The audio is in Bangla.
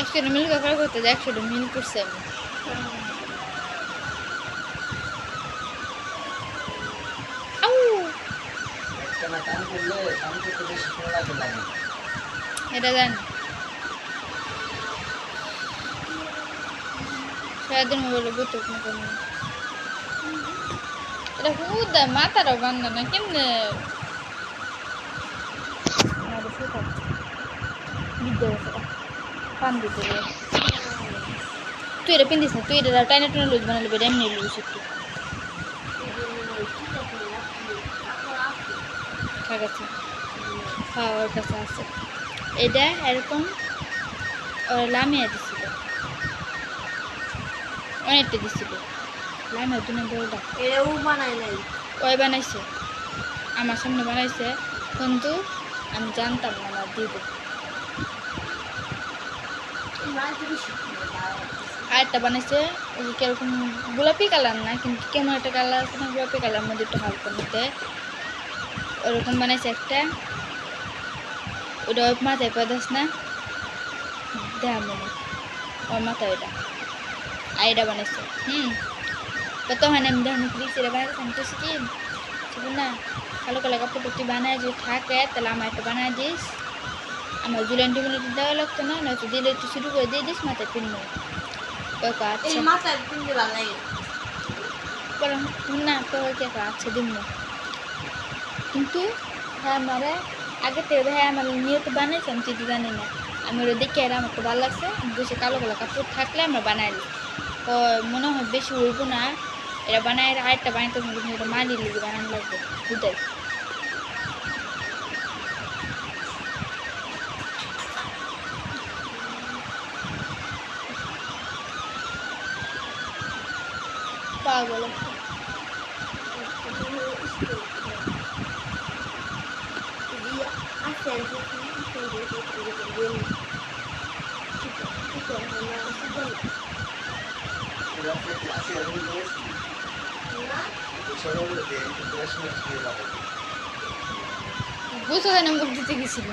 একশো মিল কভার করতে যায় 100 মিল করছে আমি এটা জানি সারাদিন মোবাইলে বুঝতে এটা হুদা মাথারও বান্ধা না কেমনে পান দিতে তুই এটা পিন্দিস না তুই এটা টাইনা টাইনা লুজ বানালে বেড়ে এমনি লুজ একটু ঠিক আছে হ্যাঁ ওর কাছে আছে এটা এরকম লামিয়ে দিছিল অনেকটা দিছিল লামিয়ে তুমি বলটা এটাও বানাই নাই ওই বানাইছে আমার সামনে বানাইছে কিন্তু আমি জানতাম না আমার দিব আরেকটা বানাইছে ওই কিরকম গোলাপি কালার না কিন্তু কেমন একটা কালার আছে না গোলাপি কালার মধ্যে একটু হালকা মধ্যে ওরকম বানাইছে একটা ওটা ওই মাথায় পাদাস না দেখা মনে ওর মাথায় ওইটা আর এটা বানাইছে তো তখন আমি যখন দিচ্ছি এটা বানাইছে আমি তো কি না কালো কালো কাপড় তুই বানায় যদি থাকে তাহলে আমার একটা বানায় দিস আমার জুলেন টুকুনে দেওয়া লাগতো না নয়তো দিলে একটু শুরু করে দিয়ে দিস মাথায় পিনবো আচ্ছা মাথায় পিনতে ভালো লাগে না তো আচ্ছা দিব কিন্তু হ্যাঁ আমার আগে থেকে হ্যাঁ আমার নিয়ে তো বানাইছি আমি যদি জানি না আমি ওরা দেখে আর আমার তো ভালো লাগছে বসে কালো কালো কাপড় থাকলে আমরা বানাই দিই তো মনে হয় বেশি হইব না এটা বানাই আরেকটা বানাইতে কিন্তু এটা মানি লেগে বানানো লাগবে দুটাই পাগল বুঝতে না মুখ দিতে গেছিলি